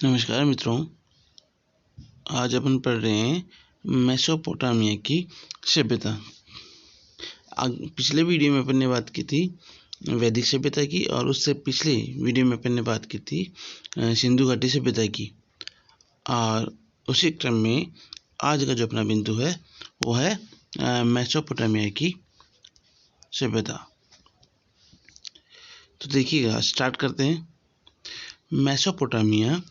नमस्कार मित्रों, आज अपन पढ़ रहे हैं मेसोपोटामिया की सभ्यता। पिछले वीडियो में अपन ने बात की थी वैदिक सभ्यता की, और उससे पिछले वीडियो में अपन ने बात की थी सिंधु घाटी सभ्यता की। और उसी क्रम में आज का जो अपना बिंदु है वो है मेसोपोटामिया की सभ्यता। तो देखिएगा, स्टार्ट करते हैं। मेसोपोटामिया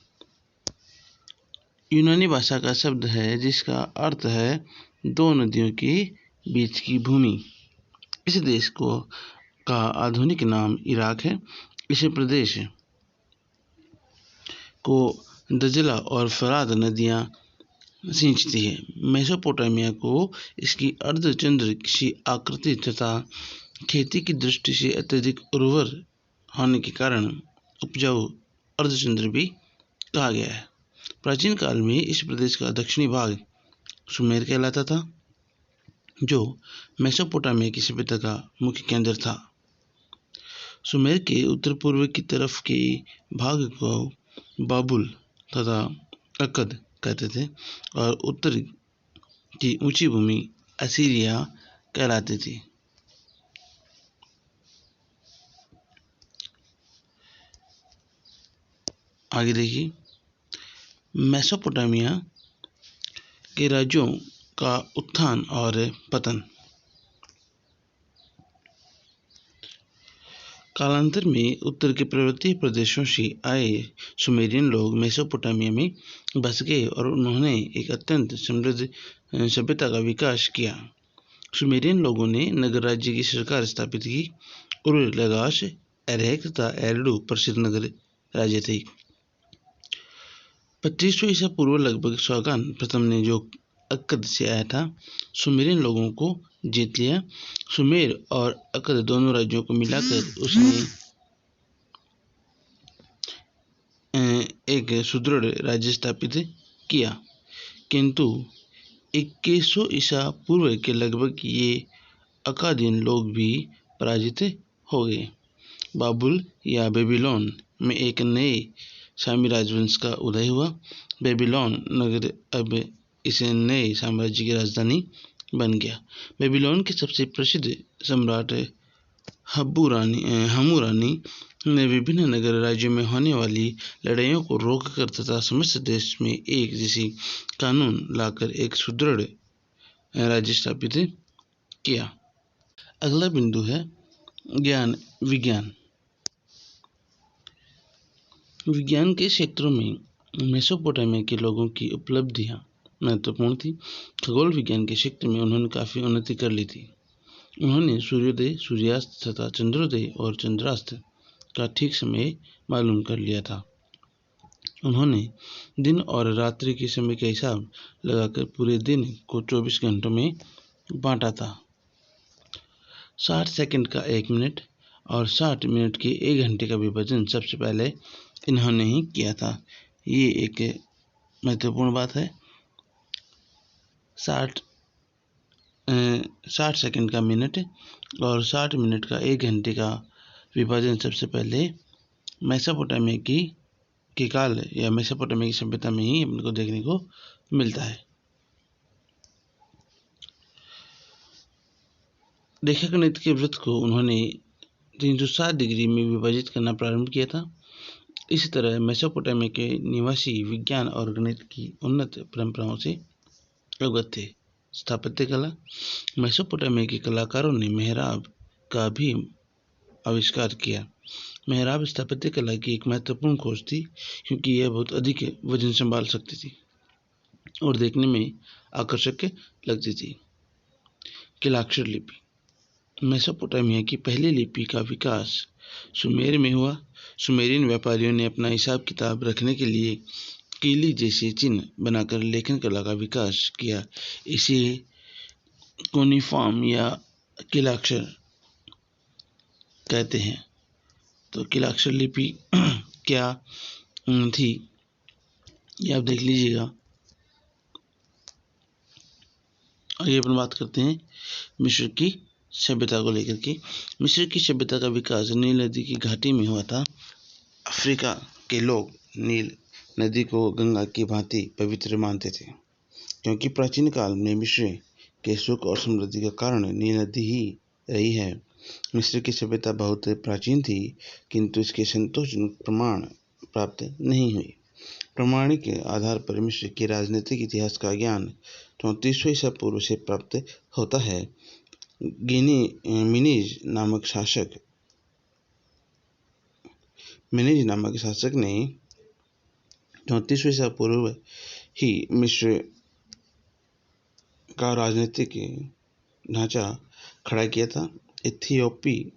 यूनानी भाषा का शब्द है जिसका अर्थ है दो नदियों के बीच की भूमि। इस देश का आधुनिक नाम इराक है। इस प्रदेश को दजला और फरात नदियां सींचती है। मेसोपोटामिया को इसकी अर्धचंद्र आकृति तथा खेती की दृष्टि से अत्यधिक उर्वर होने के कारण उपजाऊ अर्धचंद्र भी कहा गया है। प्राचीन काल में इस प्रदेश का दक्षिणी भाग सुमेर कहलाता था, जो मेसोपोटामिया की सभ्यता का मुख्य केंद्र था। सुमेर के उत्तर पूर्व की तरफ के भाग को बाबुल तथा अक्कद कहते थे, और उत्तर की ऊंची भूमि असीरिया कहलाती थी। आगे देखिए, मेसोपोटामिया के राज्यों का उत्थान और पतन। कालांतर में उत्तर के पर्वतीय प्रदेशों से आए सुमेरियन लोग मेसोपोटामिया में बस गए और उन्होंने एक अत्यंत समृद्ध सभ्यता का विकास किया। सुमेरियन लोगों ने नगर राज्य की सरकार स्थापित की। उर, लगाश, एरेक तथा एरडू प्रसिद्ध नगर राज्य थे। 2500 ईसा पूर्व लगभग शौगान प्रथम ने, जो अक्कद से आया था, सुमेरियन लोगों को जीत लिया। सुमेर और अक्कद दोनों राज्यों को मिलाकर उसने एक सुदृढ़ राज्य स्थापित किया, किंतु 2100 ईसा पूर्व के लगभग ये अक्कादियन लोग भी पराजित हो गए। बाबुल या बेबीलोन में एक नए शामी राजवंश का उदय हुआ। बेबीलोन नगर अब इस नए साम्राज्य की राजधानी बन गया। बेबीलोन के सबसे प्रसिद्ध सम्राट हमूरानी ने विभिन्न नगर राज्यों में होने वाली लड़ाइयों को रोककर तथा समस्त देश में एक जैसी कानून लाकर एक सुदृढ़ राज्य स्थापित किया। अगला बिंदु है ज्ञान विज्ञान। विज्ञान के क्षेत्रों में मेसोपोटामिया के लोगों की उपलब्धियां महत्वपूर्ण थी। खगोल विज्ञान के क्षेत्र में उन्होंने काफ़ी उन्नति कर ली थी। उन्होंने सूर्योदय, सूर्यास्त तथा चंद्रोदय और चंद्रास्त का ठीक समय मालूम कर लिया था। उन्होंने दिन और रात्रि के समय का हिसाब लगाकर पूरे दिन को 24 घंटों में बांटा था। 60 सेकंड का 1 मिनट और 60 मिनट के 1 घंटे का विभाजन सबसे पहले इन्होंने ही किया था। ये एक महत्वपूर्ण बात है। 60 सेकंड का मिनट और 60 मिनट का 1 घंटे का विभाजन सबसे पहले मेसोपोटामिया के काल या मेसोपोटामिया की सभ्यता में ही अपने को देखने को मिलता है। रेखागणित के वृत्त को उन्होंने 360 डिग्री में विभाजित करना प्रारंभ किया था। इसी तरह मेसोपोटामिया के निवासी विज्ञान और गणित की उन्नत परंपराओं से अवगत थे। स्थापत्य कला। मेसोपोटामिया के कलाकारों ने मेहराब का भी आविष्कार किया। मेहराब स्थापत्य कला की एक महत्वपूर्ण खोज थी, क्योंकि यह बहुत अधिक वजन संभाल सकती थी और देखने में आकर्षक लगती थी। किलाक्षर लिपि। मेसोपोटामिया की पहली लिपि का विकास सुमेर में हुआ। सुमेरियन व्यापारियों ने अपना हिसाब किताब रखने के लिए कीली जैसे चिन्ह बनाकर लेखन कला का विकास किया। इसे कोनिफॉर्म या किलाक्षर कहते हैं। तो किलाक्षर लिपि क्या थी, ये आप देख लीजिएगा। आगे अपन बात करते हैं मिस्र की सभ्यता को लेकर के। मिस्र की सभ्यता का विकास नील नदी की घाटी में हुआ था। अफ्रीका के लोग नील नदी को गंगा की भांति पवित्र मानते थे, क्योंकि प्राचीन काल में मिस्र के सुख और समृद्धि का कारण नील नदी ही रही है। मिस्र की सभ्यता बहुत प्राचीन थी, किंतु इसके संतोषजनक प्रमाण प्राप्त नहीं हुई। प्रमाणिक आधार पर मिस्र के राजनीतिक इतिहास का ज्ञान 3400 ईसा पूर्व से प्राप्त होता है। मिनीज नामक शासक ने 3400 ईसा पूर्व ही मिस्र का राजनीतिक ढांचा खड़ा किया था। इथियोपी,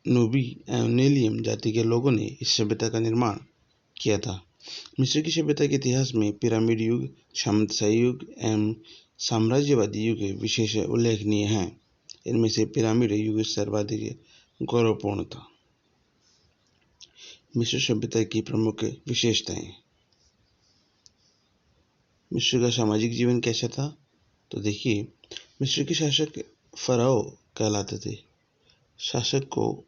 नूबी एवं नीलियम जाति के लोगों ने इस सभ्यता का निर्माण किया था। मिस्र की सभ्यता के इतिहास में पिरामिड युग, सामंतशाही युग एवं साम्राज्यवादी युग विशेष उल्लेखनीय हैं। इनमें से पिरामिड युग सर्वाधिक गौरवपूर्ण था। मिस्र सभ्यता की प्रमुख विशेषताएं। मिस्र का सामाजिक जीवन कैसा था? तो देखिए, मिस्र के शासक फराओ कहलाते थे। शासक को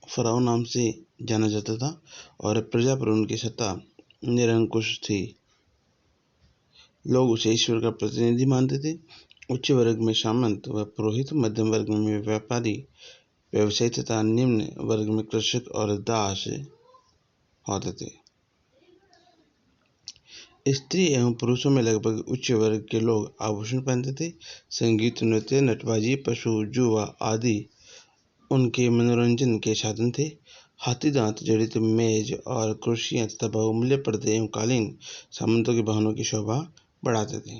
फराओ नाम से जाना जाता था और प्रजा पर उनकी सत्ता निरंकुश थी। लोग उसे ईश्वर का प्रतिनिधि मानते थे। उच्च वर्ग में सामंत व पुरोहित, मध्यम वर्ग में व्यापारी, व्यवसायी तथा निम्न वर्ग में कृषक और दास होते थे। स्त्री एवं पुरुषों में लगभग उच्च वर्ग के लोग आभूषण पहनते थे। संगीत, नृत्य, नटबाजी, पशु, जुआ आदि उनके मनोरंजन के साधन थे। हाथी दांत जड़ित मेज और कुर्सियां तथा बहुमूल्य पर्दे एवं कालीन सामंतों के भवनों की शोभा बढ़ाते थे।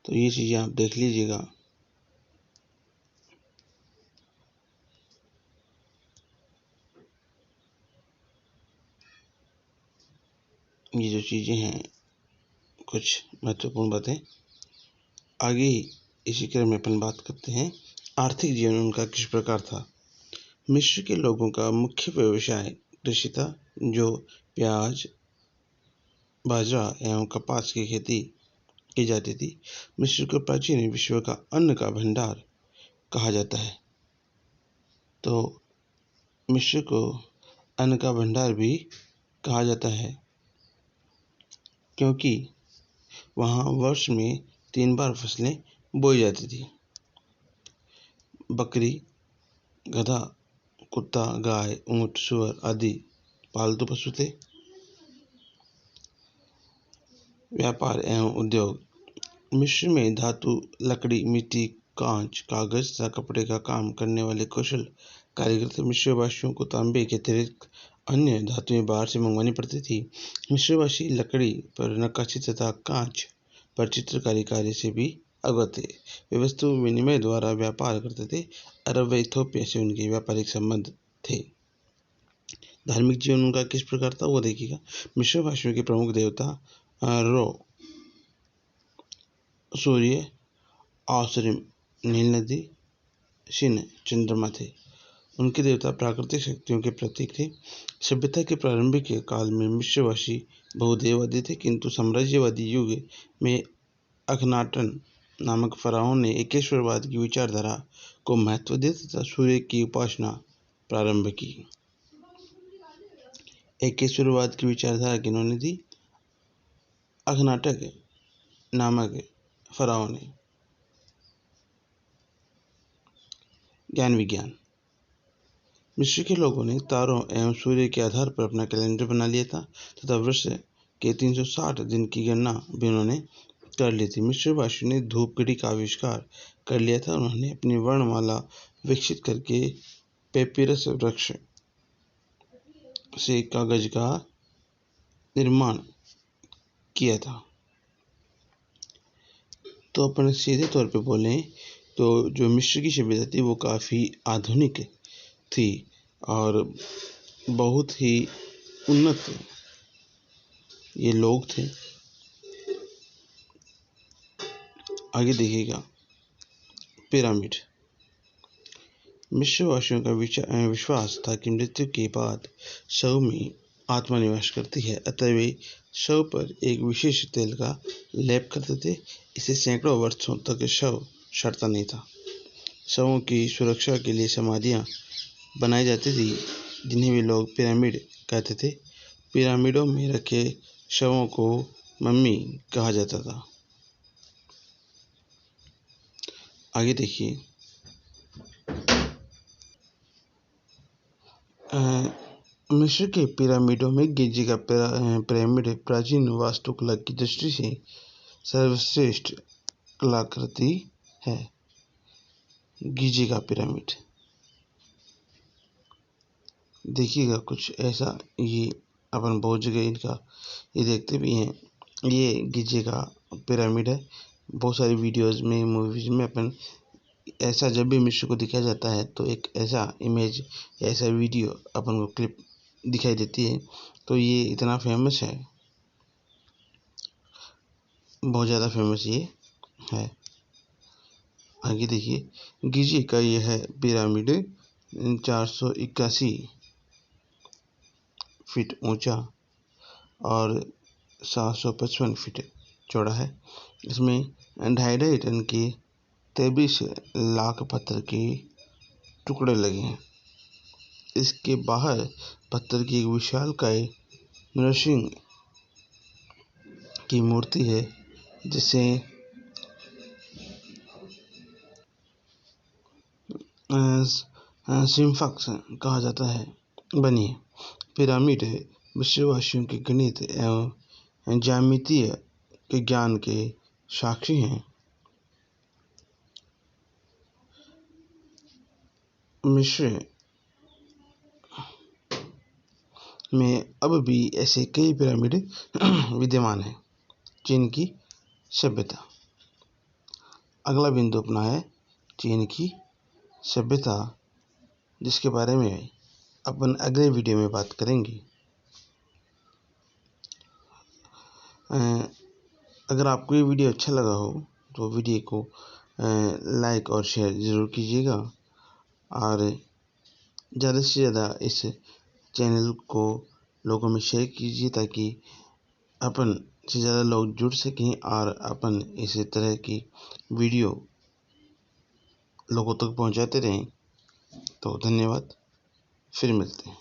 तो ये चीजें आप देख लीजिएगा। ये जो चीजें हैं कुछ महत्वपूर्ण बातें। आगे इसी क्रम में अपन बात करते हैं आर्थिक जीवन उनका किस प्रकार था। मिस्र के लोगों का मुख्य व्यवसाय कृषि था, जो प्याज, बाजरा एवं कपास की खेती की जाती थी। मिस्र को प्राचीन विश्व का अन्न का भंडार कहा जाता है। तो मिस्र को अन्न का भंडार भी कहा जाता है, क्योंकि वहाँ वर्ष में 3 बार फसलें बोई जाती थी। बकरी, गधा, कुत्ता, गाय, ऊंट, सूअर आदि पालतू पशु थे। व्यापार एवं उद्योग। मिस्र में धातु, लकड़ी, मिट्टी, कांच, कागज तथा कपड़े का काम करने वाले कुशल कारीगर थे। मिस्रवासियों को तांबे के अतिरिक्त अन्य धातुएं बाहर से मंगवानी पड़ती थी। मिस्रवासी लकड़ी पर नक्काशी तथा कांच पर चित्रकारी कार्य से भी अवगत थे। वे वस्तु विनिमय द्वारा व्यापार करते थे। अरब व इथोपिया से उनके व्यापारिक संबंध थे। धार्मिक जीवन उनका किस प्रकार था वो देखिएगा। मिस्रवासियों के प्रमुख देवता रो, सूर्य, आसरिम, नील नदी, शिन, चंद्रमा थे। उनके देवता प्राकृतिक शक्तियों के प्रतीक थे। सभ्यता के प्रारंभिक काल में मिस्रवासी बहुदेववादी थे, किंतु साम्राज्यवादी युग में अखनाटन नामक फराओं ने एकेश्वरवाद की विचारधारा को महत्व दिया तथा सूर्य की उपासना प्रारंभ की। एकेश्वरवाद की विचारधारा किन्होंने दी? अखनाटक नामक फराओं ने। ज्ञान विज्ञान। मिस्र के लोगों ने तारों एवं सूर्य के आधार पर अपना कैलेंडर बना लिया था तथा वर्ष के 360 दिन की गणना भी उन्होंने कर ली थी। मिस्रवासियों ने धूप घड़ी का आविष्कार कर लिया था। उन्होंने अपनी वर्णमाला विकसित करके पेपिरस वृक्ष से कागज का निर्माण किया था। तो अपन सीधे तौर पे बोलें तो जो मिस्र की सभ्यता थी वो काफ़ी आधुनिक थी और बहुत ही उन्नत ये लोग थे। आगे देखिएगा पिरामिड। मिस्रवासियों का विश्वास था कि मृत्यु के बाद शव में आत्मा निवास करती है, अतः वे शव पर एक विशेष तेल का लेप करते थे। इससे सैकड़ों वर्षों तक शव सड़ता नहीं था। शवों की सुरक्षा के लिए समाधियां बनाई जाती थी, जिन्हें वे लोग पिरामिड कहते थे। पिरामिडों में रखे शवों को मम्मी कहा जाता था। आगे देखिए, मिस्र के पिरामिडों में गिज़े का पिरामिड प्राचीन वास्तुकला की दृष्टि से सर्वश्रेष्ठ कलाकृति है। गिज़े का पिरामिड देखिएगा कुछ ऐसा, ये अपन बहुत जगह इनका ये देखते भी हैं। ये गिज़े का पिरामिड है। बहुत सारी वीडियोस में, मूवीज में अपन ऐसा जब भी मिस्र को दिखाया जाता है तो एक ऐसा इमेज, ऐसा वीडियो अपन को क्लिप दिखाई देती है। तो ये इतना फेमस है, बहुत ज़्यादा फेमस ये है। आगे देखिए, गिज़े का ये है पिरामिड 481 फीट ऊंचा और 755 फीट चौड़ा है। इसमें 2.5 टन के 23 लाख पत्थर के टुकड़े लगे हैं। इसके बाहर पत्थर की एक विशालकाय नरसिंह की मूर्ति है, जिसे सिम्फक्स कहा जाता है, बनी है। पिरामिड मिस्रवासियों के गणित एवं ज्यामितीय के ज्ञान के साक्षी हैं। मिस्र में अब भी ऐसे कई पिरामिड विद्यमान हैं। चीन की सभ्यता। अगला बिंदु अपना है चीन की सभ्यता, जिसके बारे में अपन अगले वीडियो में बात करेंगे। अगर आपको ये वीडियो अच्छा लगा हो तो वीडियो को लाइक और शेयर ज़रूर कीजिएगा, और ज़्यादा से ज़्यादा इस चैनल को लोगों में शेयर कीजिए, ताकि अपन से ज़्यादा लोग जुड़ सकें और अपन इसी तरह की वीडियो लोगों तक पहुंचाते रहें। तो धन्यवाद, फिर मिलते हैं।